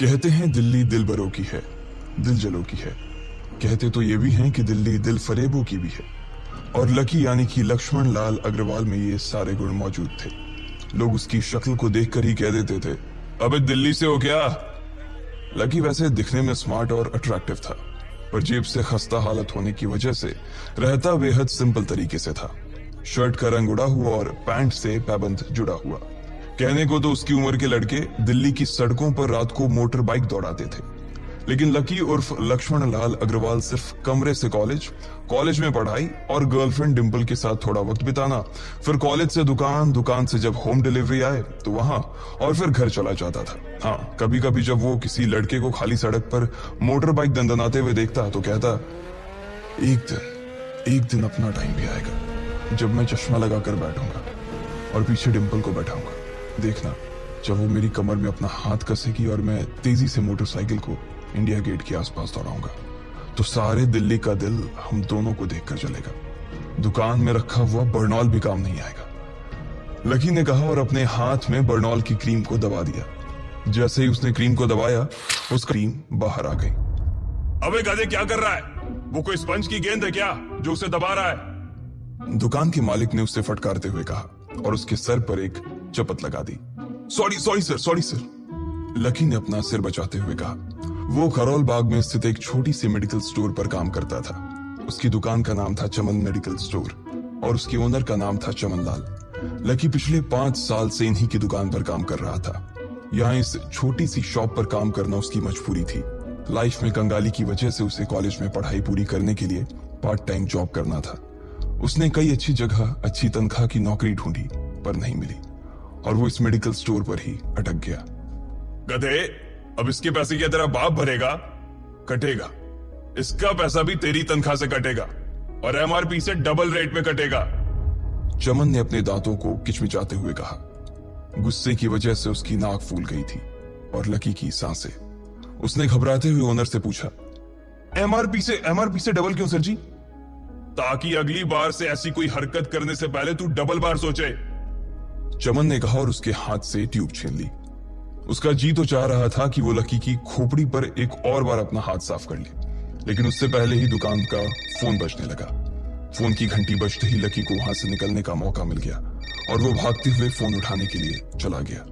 कहते हैं दिल्ली दिल बरों की है, दिल जलों की है। कहते तो ये भी हैं कि दिल्ली दिल फरेबों की भी है। और लकी यानी कि लक्ष्मण लाल अग्रवाल में ये सारे गुण मौजूद थे। लोग उसकी शक्ल को देखकर ही कह देते थे, अबे दिल्ली से हो क्या। लकी वैसे दिखने में स्मार्ट और अट्रैक्टिव था, पर जेब से खस्ता हालत होने की वजह से रहता बेहद सिंपल तरीके से था। शर्ट का रंग उड़ा हुआ और पैंट से पैबंद जुड़ा हुआ। कहने को तो उसकी उम्र के लड़के दिल्ली की सड़कों पर रात को मोटर बाइक दौड़ाते थे, लेकिन लकी उर्फ लक्ष्मण लाल अग्रवाल सिर्फ कमरे से कॉलेज में पढ़ाई और गर्लफ्रेंड डिंपल के साथ थोड़ा वक्त बिताना, फिर कॉलेज से दुकान, दुकान से जब होम डिलीवरी आए तो वहां, और फिर घर चला जाता था। हाँ, कभी कभी जब वो किसी लड़के को खाली सड़क पर मोटर बाइक दंदनाते हुए देखता तो कहता, एक दिन अपना टाइम भी आएगा जब मैं चश्मा लगाकर बैठूंगा और पीछे डिंपल को बैठाऊंगा। देखना, जब वो मेरी कमर में अपना हाथ कसेगी और मैं तेजी से मोटरसाइकिल को इंडिया गेट के आसपास दौड़ाऊंगा, तो सारे दिल्ली का दिल हम दोनों को देखकर जलेगा। दुकान में रखा हुआ बर्नॉल भी काम नहीं आएगा। लकी ने कहा और अपने हाथ में बर्नॉल की क्रीम को दबा दिया। जैसे ही उसने क्रीम को दबाया, उसका क्रीम बाहर आ गई। अबे गधे, क्या कर रहा है? वो कोई स्पंज की गेंद है क्या जो उसे दबा रहा है? दुकान के मालिक ने उससे फटकारते हुए कहा और उसके सर पर एक चपत लगा दी। Sorry sir. लकी ने अपना सिर बचाते हुए कहा। वो खरोल बाग में स्थित एक छोटी सी मेडिकल स्टोर पर काम करता था। उसकी दुकान का नाम था चमन मेडिकल स्टोर और उसके ओनर का नाम था चमन लाल। लकी पिछले 5 साल से इन्हीं की दुकान पर काम कर रहा था। यहाँ इस छोटी सी शॉप पर काम करना उसकी मजबूरी थी। लाइफ में कंगाली की वजह से उसे कॉलेज में पढ़ाई पूरी करने के लिए पार्ट टाइम जॉब करना था। उसने कई अच्छी जगह अच्छी तनख्वाह की नौकरी ढूंढी, पर नहीं मिली और वो इस मेडिकल स्टोर पर ही अटक गया। गधे, अब इसके पैसे क्या तेरा बाप भरेगा? कटेगा। इसका पैसा भी तेरी तनख्वाह से कटेगा और एमआरपी से डबल रेट में कटेगा। चमन ने अपने दांतों को किचमिचाते हुए कहा। गुस्से की वजह से उसकी नाक फूल गई थी और लकी की सांसें। उसने घबराते हुए ओनर से पूछा, एमआरपी से डबल क्यों सर जी? ताकि अगली बार से ऐसी कोई हरकत करने से पहले तू डबल बार सोचे। चमन ने कहा और उसके हाथ से ट्यूब छीन ली। उसका जी तो चाह रहा था कि वो लकी की खोपड़ी पर एक और बार अपना हाथ साफ कर ले, लेकिन उससे पहले ही दुकान का फोन बजने लगा। फोन की घंटी बजते ही लकी को वहां से निकलने का मौका मिल गया और वो भागते हुए फोन उठाने के लिए चला गया।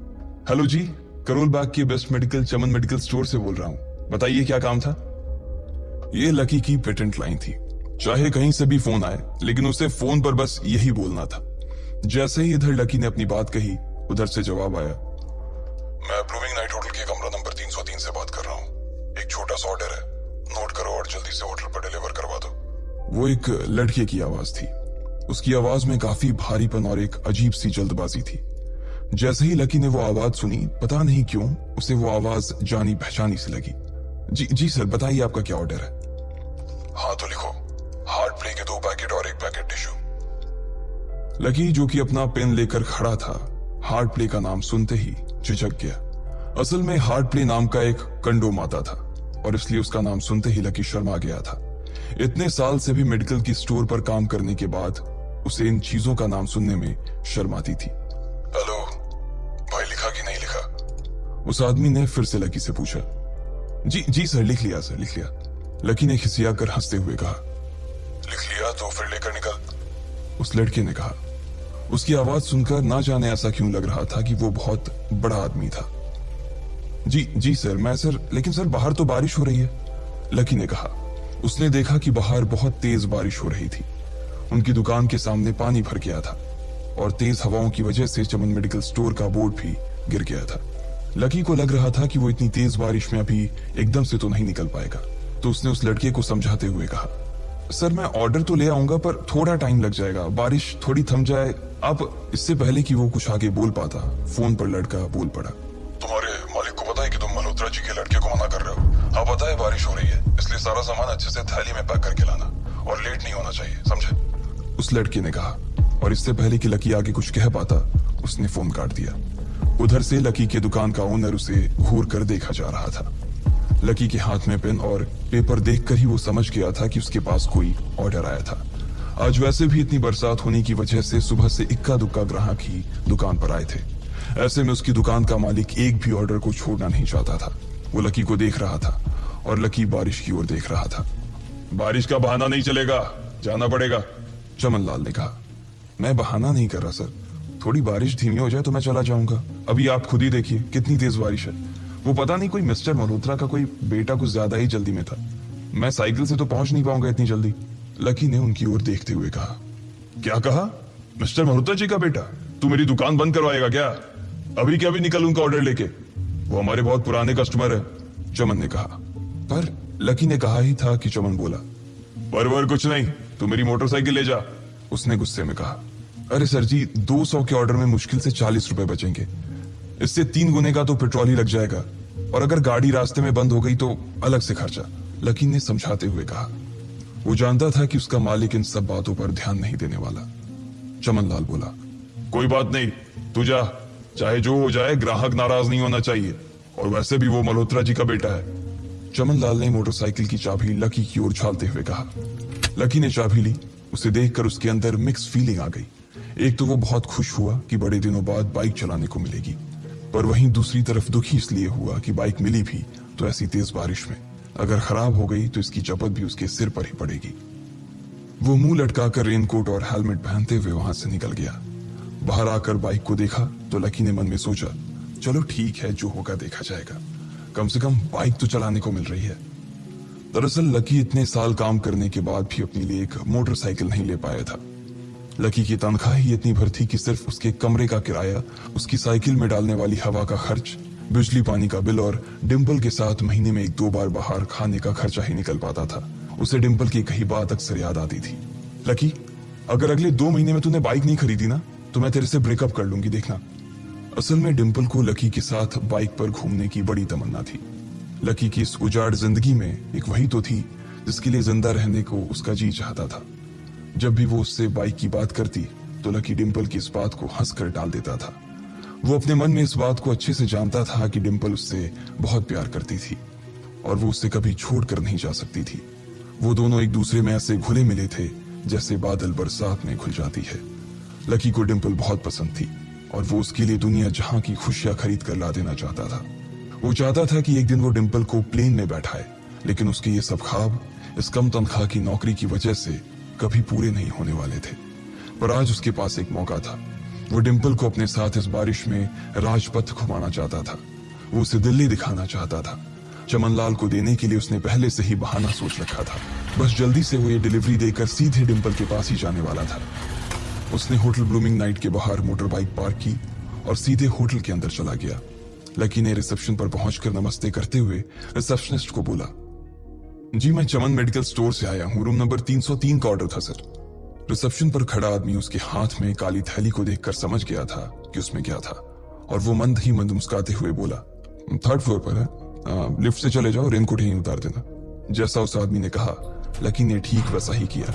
हेलो जी, करोल बाग के बेस्ट मेडिकल चमन मेडिकल स्टोर से बोल रहा हूं, बताइए क्या काम था? ये लकी की पेटेंट लाइन थी। चाहे कहीं से भी फोन आए, लेकिन उसे फोन पर बस यही बोलना था। जैसे ही इधर लकी ने अपनी बात कही, उधर से जवाब आया, मैं अप्रूविंग नाइट होटल के कमरा नंबर 303 से बात कर रहा हूँ। एक छोटा सा ऑर्डर है, नोट करो और जल्दी से होटल पर डिलीवर करवा दो। वो एक लड़के की आवाज थी। उसकी आवाज में काफी भारीपन और एक अजीब सी जल्दबाजी थी। जैसे ही लकी ने वो आवाज सुनी, पता नहीं क्यों उसे वो आवाज जानी पहचानी सी लगी। जी सर, बताइए आपका क्या ऑर्डर है? हाँ तो लिखो, हार्ट प्ले के 2 पैकेट और 1 पैकेट टिश्यू। लकी, जो कि अपना पेन लेकर खड़ा था, हार्ट प्ले का नाम सुनते ही झिझक गया। असल में हार्ट प्ले नाम का एक कंडोम आता था और इसलिए उसका नाम सुनते ही लकी शर्मा गया था। इतने साल से भी मेडिकल की स्टोर पर काम करने के बाद उसे इन चीजों का नाम सुनने में शर्म आती थी। हेलो भाई, लिखा कि नहीं लिखा? उस आदमी ने फिर से लकी से पूछा। जी सर, लिख लिया सर, लिख लिया। लकी ने खिसिया कर हंसते हुए कहा। लिख लिया तो फिर लेकर निकल, उस लड़के ने कहा। उसकी आवाज सुनकर ना जाने ऐसा क्यों लग रहा था कि वो बहुत बड़ा आदमी था। जी सर, लेकिन सर बाहर तो बारिश हो रही है, लकी ने कहा। उसने देखा कि बाहर बहुत तेज बारिश हो रही थी। उनकी दुकान के सामने पानी भर गया था और तेज हवाओं की वजह से चमन मेडिकल स्टोर का बोर्ड भी गिर गया था। लकी को लग रहा था कि वो इतनी तेज बारिश में अभी एकदम से तो नहीं निकल पाएगा, तो उसने उस लड़के को समझाते हुए कहा, सर मैं ऑर्डर तो ले आऊंगा पर थोड़ा टाइम लग जाएगा, बारिश थोड़ी थम जाए। अब इससे पहले कि वो कुछ आगे बोल पाता, फोन पर लड़का बोल पड़ा। तुम्हारे मालिक को पता है कि तुम मल्होत्रा जी के लड़के को मना कर रहे हो? हाँ पता है, बारिश हो रही है, इसलिए सारा सामान अच्छे से थैली में पैक करके लाना और लेट नहीं होना चाहिए, समझे? उस लड़के ने कहा और इससे पहले कि लकी आगे कुछ कह पाता, उसने फोन काट दिया। उधर से लकी के दुकान का ओनर उसे घूर कर देखा जा रहा था। लकी के हाथ में पेन और पेपर देखकर ही वो समझ गया था कि उसके पास कोई ऑर्डर आया था। आज वैसे भी इतनी बरसात होने की वजह से सुबह से इक्का दुक्का ग्राहक ही दुकान पर आए थे। ऐसे में उसकी दुकान का मालिक एक भी ऑर्डर को छोड़ना नहीं चाहता था। वो लकी को देख रहा था और लकी बारिश की ओर देख रहा था। बारिश का बहाना नहीं चलेगा, जाना पड़ेगा, चमन लाल ने कहा। मैं बहाना नहीं कर रहा सर, थोड़ी बारिश धीमी हो जाए तो मैं चला जाऊंगा। अभी आप खुद ही देखिए कितनी तेज बारिश है। वो पता नहीं कोई मिस्टर मल्होत्रा का कोई बेटा कुछ ज्यादा ही जल्दी में था। मैं साइकिल से तो पहुंच नहीं पाऊंगा इतनी जल्दी। लकी ने उनकी ओर देखते हुए कहा। क्या कहा? मिस्टर मल्होत्रा जी का बेटा? तू मेरी दुकान बंद करवाएगा क्या? अभी क्या भी निकल उनका ऑर्डर लेके, वो हमारे बहुत पुराने कस्टमर है, चमन ने कहा। पर लकी ने कहा ही था कि चमन बोला। पर कुछ नहीं, तू मेरी मोटरसाइकिल ले जा, उसने गुस्से में कहा। अरे सर जी, 200 के ऑर्डर में मुश्किल से 40 रुपए बचेंगे, इससे 3 गुने का तो पेट्रोल ही लग जाएगा, और अगर गाड़ी रास्ते में बंद हो गई तो अलग से खर्चा, लकी ने समझाते हुए कहा। वो जानता था कि उसका मालिक इन सब बातों पर ध्यान नहीं देने वाला। चमन लाल बोला। कोई बात नहीं, तू जा, चाहे जो हो जाए ग्राहक नाराज नहीं होना चाहिए, और वैसे भी वो मल्होत्रा जी का बेटा है। चमन लाल ने मोटरसाइकिल की चाबी लकी की ओर उछालते हुए कहा। लकी ने चाबी ली। उसे देखकर उसके अंदर मिक्स फीलिंग आ गई। एक तो वो बहुत खुश हुआ कि बड़े दिनों बाद बाइक चलाने को मिलेगी, पर वहीं दूसरी तरफ दुखी इसलिए हुआ कि बाइक मिली भी तो ऐसी तेज बारिश में, अगर खराब हो गई तो इसकी चपत भी उसके सिर पर ही पड़ेगी। वो मुंह लटकाकर रेनकोट और हेलमेट पहनते हुए वहां से निकल गया। बाहर आकर बाइक को देखा तो लकी ने मन में सोचा, चलो ठीक है, जो होगा देखा जाएगा, कम से कम बाइक तो चलाने को मिल रही है। दरअसल लकी इतने साल काम करने के बाद भी अपने लिए एक मोटरसाइकिल नहीं ले पाया था। लकी की तनख्वाह ही इतनी भर थी कि सिर्फ उसके कमरे का किराया, उसकी साइकिल में डालने वाली हवा का खर्च, बिजली पानी का बिल और डिम्पल के साथ महीने में 1-2 बार बाहर खाने का खर्चा ही निकल पाता था। उसे डिम्पल की कही बात अक्सर याद आती थी। लकी, अगर अगले 2 महीने में तूने बाइक नहीं खरीदी ना तो मैं तेरे से ब्रेकअप कर लूंगी, देखना। असल में डिम्पल को लकी के साथ बाइक पर घूमने की बड़ी तमन्ना थी। लकी की इस उजाड़ जिंदगी में एक वही तो थी जिसके लिए जिंदा रहने को उसका जी चाहता था। जब भी वो उससे बाइक की बात करती तो लकी डिम्पल की इस बात को हंसकर टाल देता था। वो अपने मन में इस बात को अच्छे से जानता था कि डिम्पल उससे बहुत प्यार करती थी और वो उससे कभी छोड़कर नहीं जा सकती थी। वो दोनों एक दूसरे में ऐसे घुले मिले थे जैसे बादल बरसात में घुल जाती है। लकी को डिम्पल बहुत पसंद थी और वो उसके लिए दुनिया जहां की खुशियां खरीद कर ला देना चाहता था। वो चाहता था कि एक दिन वो डिम्पल को प्लेन में बैठाए, लेकिन उसके ये सब ख्वाब इस कम तनख्वाह की नौकरी की वजह से कभी पूरे नहीं होने वाले थे। पर आज उसके पास एक मौका था। वो डिम्पल को अपने साथ इस बारिश में राजपथ घुमाना चाहता था। वो उसे दिल्ली दिखाना चाहता था। चमन लाल को देने के लिए उसने पहले से ही बहाना सोच रखा था। बस जल्दी से वो ये डिलीवरी देकर सीधे डिम्पल के पास ही जाने वाला था। उसने होटल ब्लूमिंग नाइट के बाहर मोटर बाइक पार्क की और सीधे होटल के अंदर चला गया। लकी ने रिसेप्शन पर पहुंचकर नमस्ते करते हुए रिसेप्शनिस्ट को बोला, जी मैं चमन मेडिकल स्टोर से आया हूं, रूम नंबर 303 का ऑर्डर था सर। रिसेप्शन पर खड़ा आदमी उसके हाथ में काली थैली को देखकर समझ गया था कि उसमें क्या था और वो मंद ही मंद मुस्कुराते हुए बोला, 3rd फ्लोर पर है, लिफ्ट से चले जाओ, रेनकोट यहीं उतार देना। जैसा उस आदमी ने कहा लकी ने ठीक वैसा ही किया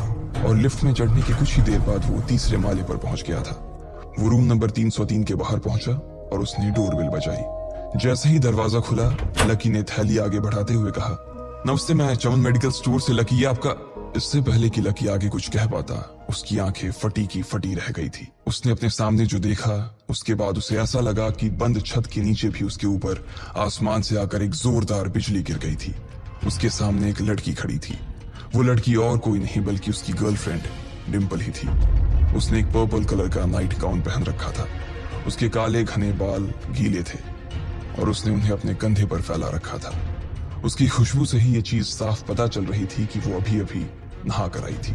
और लिफ्ट में चढ़ने के कुछ ही देर बाद वो 3रे माले पर पहुंच गया था। वो रूम नंबर 303 के बाहर पहुंचा और उसने डोरबेल बजाई। जैसे ही दरवाजा खुला लकी ने थैली आगे बढ़ाते हुए कहा, नमस्ते, मैं चमन मेडिकल स्टोर से लकी, ये आपका। इससे पहले कि लकी आगे कुछ कह पाता उसकी आंखें फटी की फटी रह गई थी। उसने अपने सामने जो देखा उसके बाद उसे ऐसा लगा कि बंद छत के नीचे भी उसके ऊपर आसमान से आकर एक जोरदार बिजली गिर गई थी। उसके सामने एक लड़की खड़ी थी। वो लड़की और कोई नहीं बल्कि उसकी गर्लफ्रेंड डिम्पल ही थी। उसने एक पर्पल कलर का नाइट गाउन पहन रखा था। उसके काले घने बाल गीले थे और उसने उन्हें अपने कंधे पर फैला रखा था। उसकी खुशबू से ही ये चीज साफ पता चल रही थी कि वो अभी अभी नहा कर आई थी।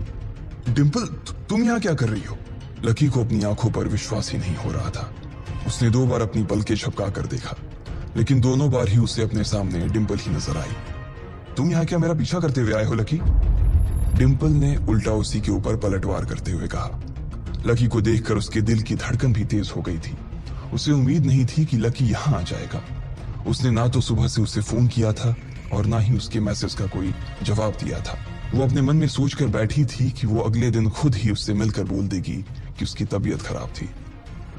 डिम्पल, तुम यहाँ क्या कर रही हो? लकी को अपनी आंखों पर विश्वास ही नहीं हो रहा था। उसने 2 बार अपनी पलकें झपका कर देखा, लेकिन दोनों बार ही उसे अपने सामने डिम्पल ही नजर आई। तुम यहाँ क्या मेरा पीछा करते हुए आए हो लकी? डिम्पल ने उल्टा उसी के ऊपर पलटवार करते हुए कहा। लकी को देखकर उसके दिल की धड़कन भी तेज हो गई थी। उसे उम्मीद नहीं थी कि लकी यहाँ आ जाएगा। उसने ना तो सुबह से उसे फोन किया था और ना ही उसके मैसेज का कोई जवाब दिया था। वो अपने मन में सोचकर बैठी थी कि वो अगले दिन खुद ही उससे मिलकर बोल देगी कि उसकी तबीयत खराब थी।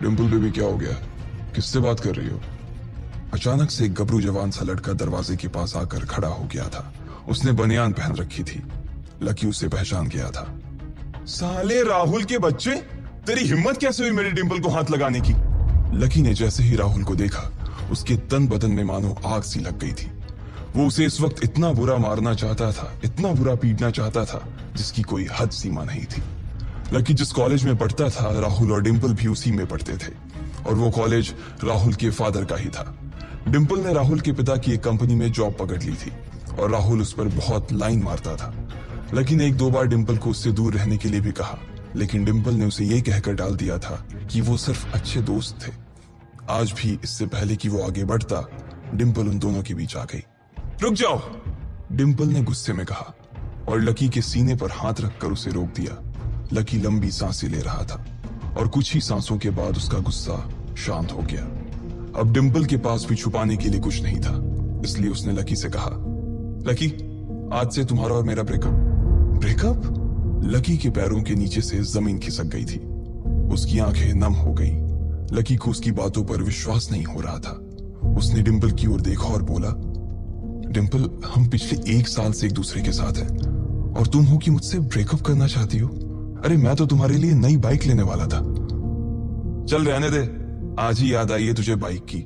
डिम्पल बेबी, क्या हो गया? किससे बात कर रही हो? अचानक से एक गबरू जवान सा लड़का दरवाजे के पास आकर खड़ा हो गया था। उसने बनियान पहन रखी थी। लकी उसे पहचान गया था। साले राहुल के बच्चे, तेरी हिम्मत कैसे हुई मेरी डिम्पल को हाथ लगाने की? लकी ने जैसे ही राहुल को देखा उसके तन बदन में मानो आग सी लग गई थी। वो उसे इस वक्त इतना बुरा मारना चाहता था, इतना बुरा पीटना चाहता था जिसकी कोई हद सीमा नहीं थी। लकी जिस कॉलेज में पढ़ता था, राहुल और डिंपल भी उसी में पढ़ते थे और वो कॉलेज राहुल के फादर का ही था। डिंपल ने राहुल के पिता की एक कंपनी में जॉब पकड़ ली थी और राहुल उस पर बहुत लाइन मारता था। लकी ने एक दो बार डिंपल को उससे दूर रहने के लिए भी कहा, लेकिन डिंपल ने उसे यह कहकर टाल दिया था कि वो सिर्फ अच्छे दोस्त थे। आज भी इससे पहले कि वो आगे बढ़ता, डिंपल उन दोनों के बीच आ गई। रुक जाओ, डिंपल ने गुस्से में कहा और लकी के सीने पर हाथ रखकर उसे रोक दिया। लकी लंबी सांसें ले रहा था और कुछ ही सांसों के बाद उसका गुस्सा शांत हो गया। अब डिंपल के पास भी छुपाने के लिए कुछ नहीं था, इसलिए उसने लकी से कहा, लकी, आज से तुम्हारा और मेरा ब्रेकअप। ब्रेकअप? लकी के पैरों के नीचे से जमीन खिसक गई थी। उसकी आंखें नम हो गईं। लकी को उसकी बातों पर विश्वास नहीं हो रहा था। उसने डिंपल की ओर देखा और बोला, डिंपल, हम पिछले 1 साल से एक दूसरे के साथ हैं और तुम हो कि मुझसे ब्रेकअप करना चाहती हो? अरे मैं तो तुम्हारे लिए नई बाइक लेने वाला था। चल रहने दे, आज ही याद आई है तुझे बाइक की।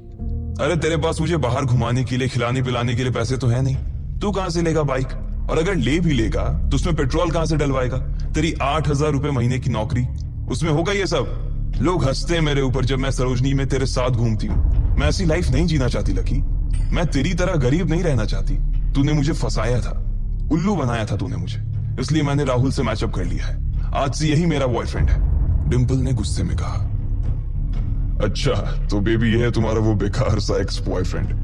अरे तेरे पास मुझे बाहर घुमाने के लिए, खिलाने पिलाने के लिए पैसे तो है नहीं, तू कहां से लेगा बाइक? और अगर ले भी लेगा तो उसमें पेट्रोल कहां से डलवाएगा? तेरी 8,000 रुपए महीने की नौकरी, उसमें होगा ये सब? लोग हंसते हैं मेरे ऊपर जब मैं सरोजनी में तेरे साथ घूमती हूँ। मैं ऐसी लाइफ नहीं जीना चाहती लकी। मैं तेरी तरह गरीब नहीं रहना चाहती। तूने मुझे फंसाया था, उल्लू बनाया था तूने मुझे, इसलिए मैंने राहुल से मैचअप कर लिया है। आज से यही मेरा बॉयफ्रेंड है, डिंपल ने गुस्से में कहा। अच्छा, तो बेबी ये है तुम्हारा वो बेकार सा एक्स बॉयफ्रेंड?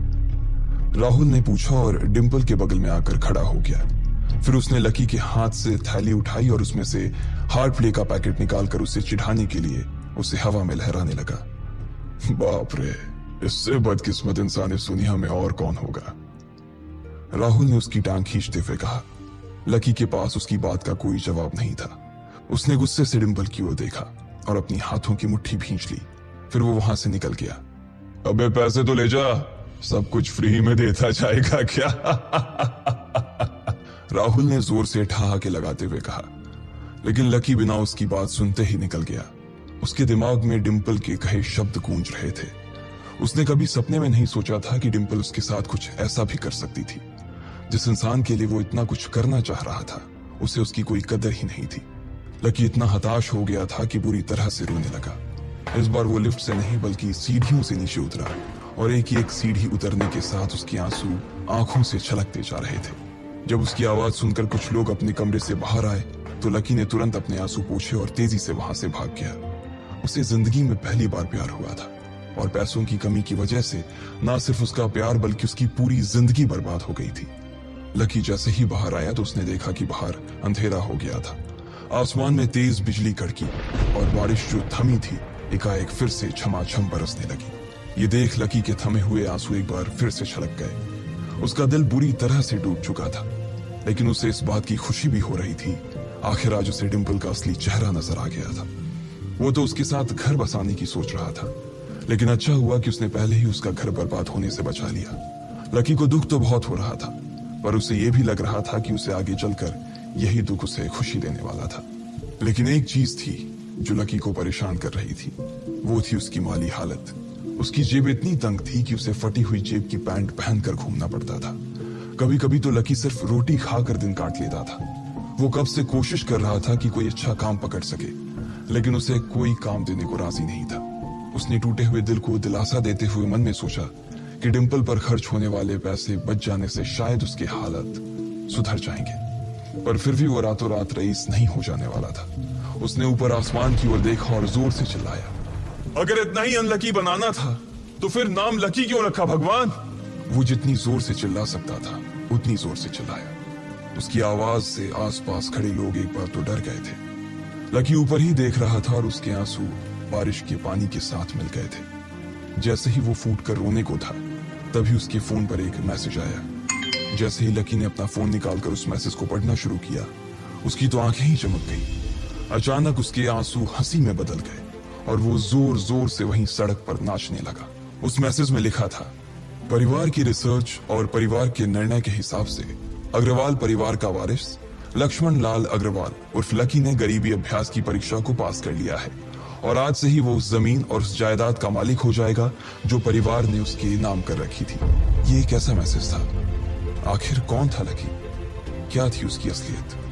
राहुल ने पूछा और डिंपल के बगल में आकर खड़ा हो गया। फिर उसने लकी के हाथ से थैली उठाई और उसमें से हार्ट प्ले का पैकेट निकालकर उसे चिढ़ाने के लिए उसे हवा में लहराने लगा। बाप रे, इससे बदकिस्मत इंसान इस दुनिया में और कौन होगा? राहुल ने उसकी टांग खींचते हुए कहा। लकी के पास उसकी बात का कोई जवाब नहीं था। उसने गुस्से से डिंपल की ओर देखा और अपनी हाथों की मुट्ठी भींच ली। फिर वो वहां से निकल गया। अबे पैसे तो ले जा, सब कुछ फ्री में देता जाएगा क्या? राहुल ने जोर से ठहाके लगाते हुए कहा, लेकिन लकी बिना उसकी बात सुनते ही निकल गया। उसके दिमाग में डिंपल के कहे शब्द गूंज रहे थे। उसने कभी सपने में नहीं सोचा था कि डिंपल उसके साथ कुछ ऐसा भी कर सकती थी। जिस इंसान के लिए वो इतना कुछ करना चाह रहा था, उसे उसकी कोई कदर ही नहीं थी। लकी इतना हताश हो गया था कि बुरी तरह से रोने लगा। इस बार वो लिफ्ट से नहीं बल्कि सीढ़ियों से नीचे उतरा और एक ही एक सीढ़ी उतरने के साथ उसके आंसू आंखों से छलकते जा रहे थे। जब उसकी आवाज सुनकर कुछ लोग अपने कमरे से बाहर आए तो लकी ने तुरंत अपने आंसू पोंछे और तेजी से वहां से भाग गया। उसे जिंदगी में पहली बार प्यार हुआ था और पैसों की कमी की वजह से न सिर्फ उसका प्यार बल्कि उसकी पूरी जिंदगी बर्बाद हो गई थी। लकी जैसे ही बाहर आया तो उसने देखा कि बाहर अंधेरा हो गया था। आसमान में तेज बिजली कड़की और बारिश जो थमी थी एकाएक फिर से झमाझम बरसने लगी। ये देख लकी के थमे हुए आंसू एक बार फिर से छलक गए। उसका दिल बुरी तरह से डूब चुका था, लेकिन उसे इस बात की खुशी भी हो रही थी। आखिर आज उसे डिंपल का असली चेहरा नजर आ गया था। वो तो उसके साथ घर बसाने की सोच रहा था, लेकिन अच्छा हुआ कि उसने पहले ही उसका घर बर्बाद होने से बचा लिया। लकी को दुख तो बहुत हो रहा था, पर उसे यह भी लग रहा था कि उसे आगे चलकर यही दुख उसे खुशी देने वाला था। लेकिन एक चीज थी जो लकी को परेशान कर रही थी, वो थी उसकी माली हालत। उसकी जेब इतनी तंग थी कि उसे फटी हुई जेब की पैंट पहनकर घूमना पड़ता था। कभी कभी तो लकी सिर्फ रोटी खाकर दिन काट लेता था। वो कब से कोशिश कर रहा था कि कोई अच्छा काम पकड़ सके, लेकिन उसे कोई काम देने को राजी नहीं था। उसने टूटे हुए दिल को दिलासा देते हुए मन में सोचा कि डिंपल पर खर्च होने वाले पैसे बच जाने से शायद उसकी हालत सुधर जाएंगे, पर फिर भी वो रातों रात रईस नहीं हो जाने वाला था। उसने ऊपर आसमान की ओर देखा और जोर से चिल्लाया, अगर इतना ही अनलकी बनाना था तो फिर नाम लकी क्यों रखा भगवान? वो जितनी जोर से चिल्ला सकता था उतनी जोर से चिल्लाया। उसकी आवाज से आसपास खड़े लोग एक बार तो डर गए थे। लकी ऊपर ही देख रहा था और उसके आंसू बारिश के पानी के साथ मिल गए थे। जैसे ही वो फूट कर रोने को था, तभी उसके फोन पर एक मैसेज आया। जैसे ही लकी ने अपना फोन निकालकर उस मैसेज को पढ़ना शुरू किया, उसकी तो आंखें ही चमक गई। अचानक उसके आंसू हंसी में बदल गए और वो जोर जोर से वहीं सड़क पर नाचने लगा। उस मैसेज में लिखा था, परिवार की रिसर्च और परिवार के निर्णय के हिसाब से अग्रवाल परिवार का वारिस लक्ष्मण लाल अग्रवाल उर्फ लकी ने गरीबी अभ्यास की परीक्षा को पास कर लिया है और आज से ही वो उस जमीन और उस जायदाद का मालिक हो जाएगा जो परिवार ने उसके नाम कर रखी थी। ये एक ऐसा मैसेज था आखिर कौन था लकी? क्या थी उसकी असलियत?